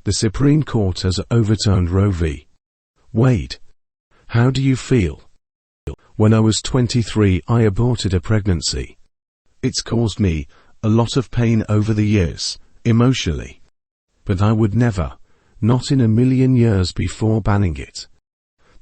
The Supreme Court has overturned Roe V Wade. How do you feel? When I was 23, I aborted a pregnancy. It's caused me a lot of pain over the years, emotionally. But I would never, not in a million years, before banning it.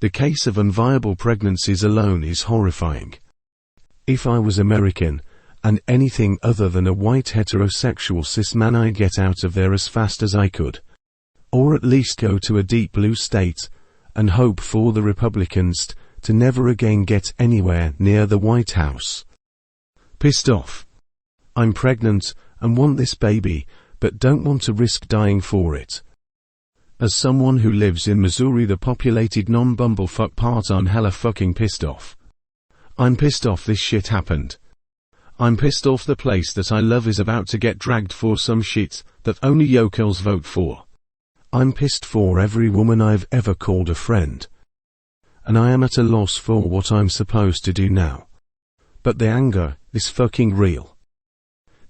The case of unviable pregnancies alone is horrifying. If I was American, and anything other than a white heterosexual cis man, I'd get out of there as fast as I could. Or at least go to a deep blue state, and hope for the Republicans to never again get anywhere near the White House. Pissed off. I'm pregnant and want this baby, but don't want to risk dying for it. As someone who lives in Missouri, the populated non-bumblefuck part, I'm hella fucking pissed off. I'm pissed off this shit happened. I'm pissed off the place that I love is about to get dragged for some shit that only yokels vote for. I'm pissed for every woman I've ever called a friend. And I am at a loss for what I'm supposed to do now. But the anger is fucking real.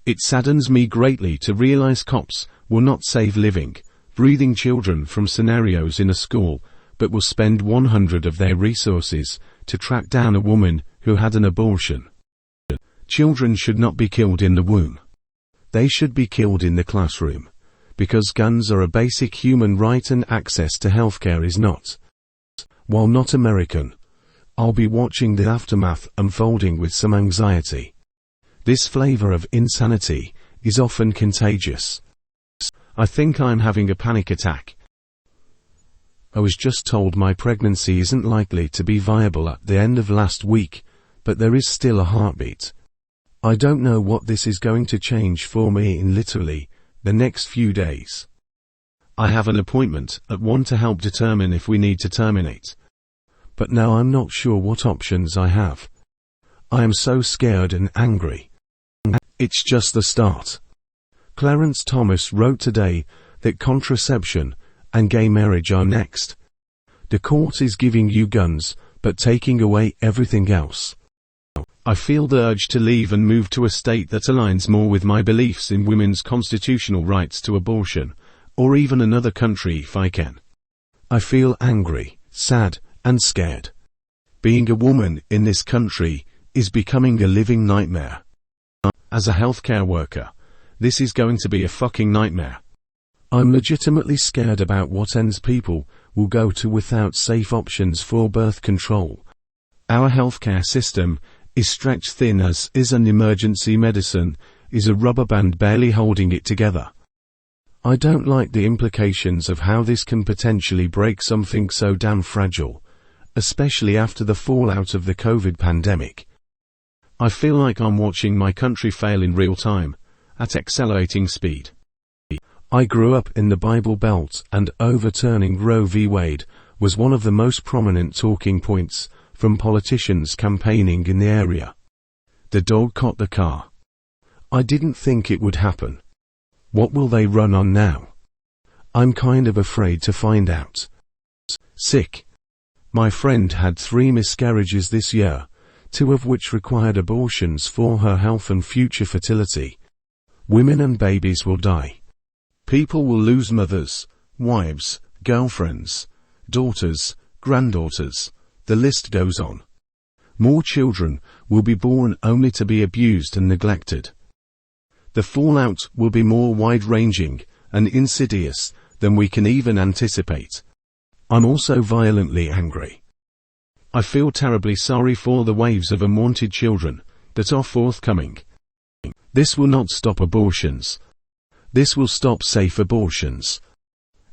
It saddens me greatly to realize cops will not save living, breathing children from scenarios in a school, but will spend 100 of their resources to track down a woman who had an abortion. Children should not be killed in the womb. They should be killed in the classroom. Because guns are a basic human right and access to healthcare is not. While not American, I'll be watching the aftermath unfolding with some anxiety. This flavor of insanity is often contagious. I think I'm having a panic attack. I was just told my pregnancy isn't likely to be viable at the end of last week, but there is still a heartbeat. I don't know what this is going to change for me in literally the next few days. I have an appointment at 1 to help determine if we need to terminate. But now I'm not sure what options I have. I am so scared and angry. It's just the start. Clarence Thomas wrote today that contraception and gay marriage are next. The court is giving you guns, but taking away everything else. I feel the urge to leave and move to a state that aligns more with my beliefs in women's constitutional rights to abortion, or even another country if I can. I feel angry, sad, and scared. Being a woman in this country is becoming a living nightmare. As a healthcare worker, this is going to be a fucking nightmare. I'm legitimately scared about what ends people will go to without safe options for birth control. Our healthcare system is stretched thin, as is an emergency medicine is a rubber band barely holding it together. I don't like the implications of how this can potentially break something so damn fragile, especially after the fallout of the COVID pandemic. I feel like I'm watching my country fail in real time, at accelerating speed. I grew up in the Bible Belt, and overturning Roe v Wade was one of the most prominent talking points from politicians campaigning in the area. The dog caught the car. I didn't think it would happen. What will they run on now? I'm kind of afraid to find out. Sick. My friend had 3 miscarriages this year, 2 of which required abortions for her health and future fertility. Women and babies will die. People will lose mothers, wives, girlfriends, daughters, granddaughters. The list goes on. More children will be born only to be abused and neglected. The fallout will be more wide-ranging and insidious than we can even anticipate. I'm also violently angry. I feel terribly sorry for the waves of unwanted children that are forthcoming. This will not stop abortions. This will stop safe abortions.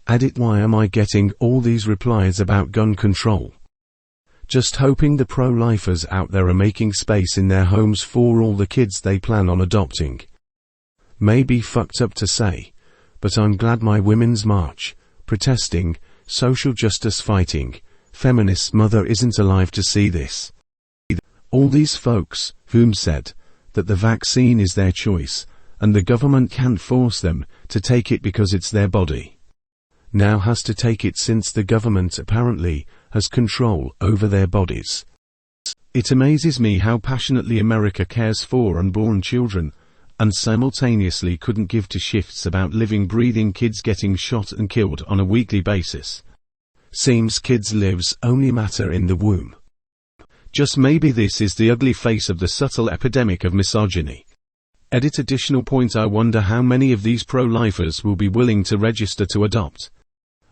Why am I getting all these replies about gun control? Just hoping the pro-lifers out there are making space in their homes for all the kids they plan on adopting. Maybe fucked up to say, but I'm glad my Women's March, protesting, social justice fighting, feminist mother isn't alive to see this. All these folks, whom said that the vaccine is their choice, and the government can't force them to take it because it's their body, now has to take it since the government apparently has control over their bodies. It amazes me how passionately America cares for unborn children, and simultaneously couldn't give two shits about living breathing kids getting shot and killed on a weekly basis. Seems kids' lives only matter in the womb. Just maybe this is the ugly face of the subtle epidemic of misogyny. Edit additional point. I wonder how many of these pro-lifers will be willing to register to adopt.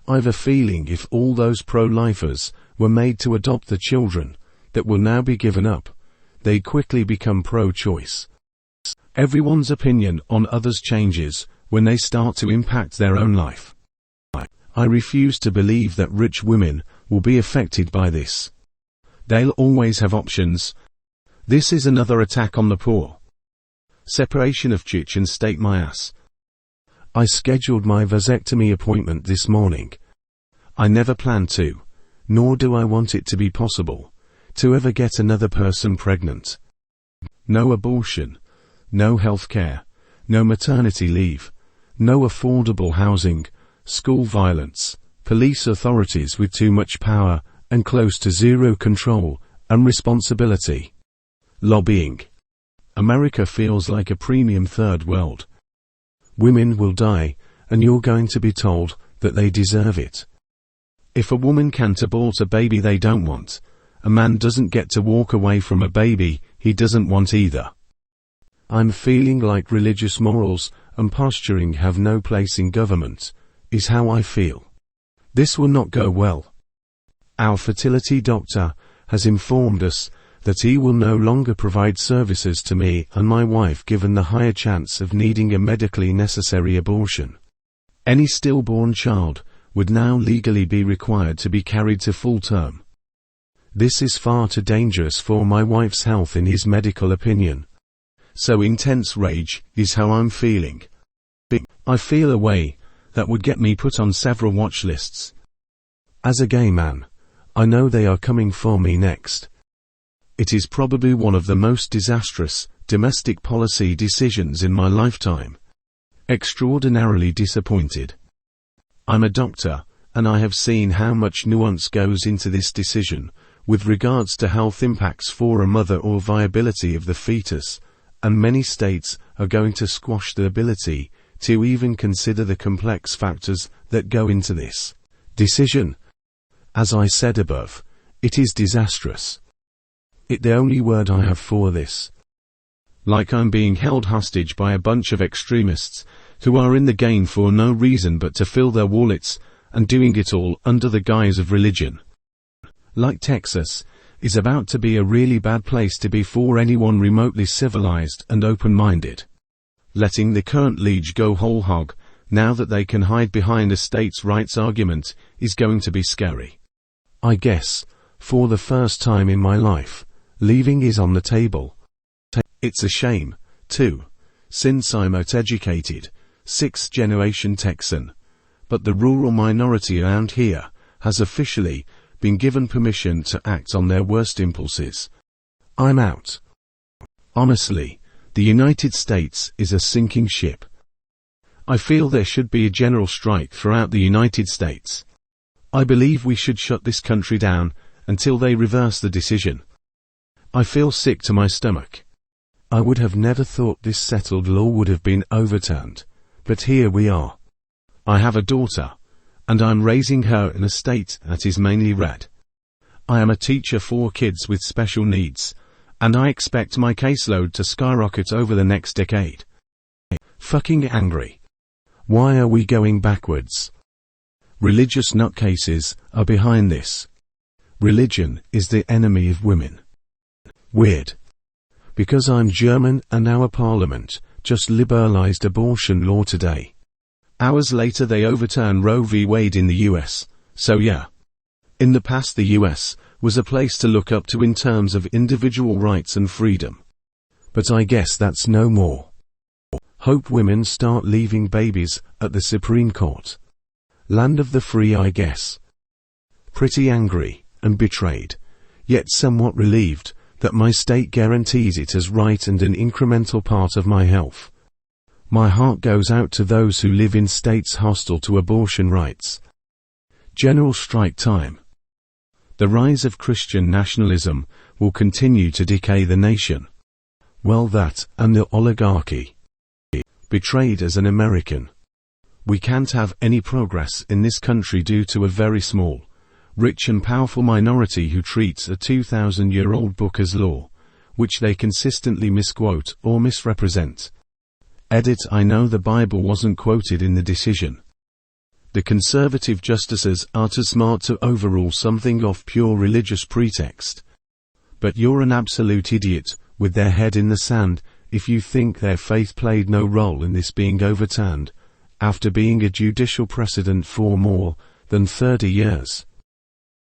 I've a feeling if all those pro-lifers were made to adopt the children that will now be given up, they quickly become pro-choice. Everyone's opinion on others changes when they start to impact their own life. I refuse to believe that rich women will be affected by this. They'll always have options. This is another attack on the poor. Separation of church and state. My ass. I scheduled my vasectomy appointment this morning. I never planned to, nor do I want it to be possible, to ever get another person pregnant. No abortion, no health care, no maternity leave, no affordable housing, school violence, police authorities with too much power and close to zero control and responsibility. Lobbying. America feels like a premium third world. Women will die, and you're going to be told that they deserve it. If a woman can't abort a baby they don't want, a man doesn't get to walk away from a baby he doesn't want either. I'm feeling like religious morals and posturing have no place in government, is how I feel. This will not go well. Our fertility doctor has informed us that he will no longer provide services to me and my wife given the higher chance of needing a medically necessary abortion. Any stillborn child would now legally be required to be carried to full term. This is far too dangerous for my wife's health in his medical opinion. So intense rage is how I'm feeling. I feel a way that would get me put on several watch lists. As a gay man, I know they are coming for me next. It is probably one of the most disastrous domestic policy decisions in my lifetime. Extraordinarily disappointed. I'm a doctor, and I have seen how much nuance goes into this decision with regards to health impacts for a mother or viability of the fetus, and many states are going to squash the ability to even consider the complex factors that go into this decision. As I said above, it is disastrous. It's the only word I have for this. Like I'm being held hostage by a bunch of extremists who are in the game for no reason but to fill their wallets, and doing it all under the guise of religion. Like Texas is about to be a really bad place to be for anyone remotely civilized and open-minded. Letting the current league go whole hog, now that they can hide behind a states' rights argument, is going to be scary. I guess, for the first time in my life, leaving is on the table. It's a shame, too, since I'm out-educated, sixth-generation Texan, but the rural minority around here has officially been given permission to act on their worst impulses. I'm out. Honestly, the United States is a sinking ship. I feel there should be a general strike throughout the United States. I believe we should shut this country down until they reverse the decision. I feel sick to my stomach. I would have never thought this settled law would have been overturned, but here we are. I have a daughter, and I'm raising her in a state that is mainly red. I am a teacher for kids with special needs, and I expect my caseload to skyrocket over the next decade. Fucking angry. Why are we going backwards? Religious nutcases are behind this. Religion is the enemy of women. Weird. Because I'm German and our parliament just liberalized abortion law today. Hours later they overturned Roe V Wade in the US, so yeah. In the past the US was a place to look up to in terms of individual rights and freedom. But I guess that's no more. Hope women start leaving babies at the Supreme Court. Land of the free, I guess. Pretty angry and betrayed, yet somewhat relieved that my state guarantees it as right and an incremental part of my health. My heart goes out to those who live in states hostile to abortion rights. General strike time. The rise of Christian nationalism will continue to decay the nation. Well, that and the oligarchy. Betrayed as an American. We can't have any progress in this country due to a very small, rich and powerful minority who treats a 2,000-year-old book as law, which they consistently misquote or misrepresent. Edit: I know the Bible wasn't quoted in the decision. The conservative justices are too smart to overrule something off pure religious pretext. But you're an absolute idiot, with their head in the sand, if you think their faith played no role in this being overturned, after being a judicial precedent for more than 30 years.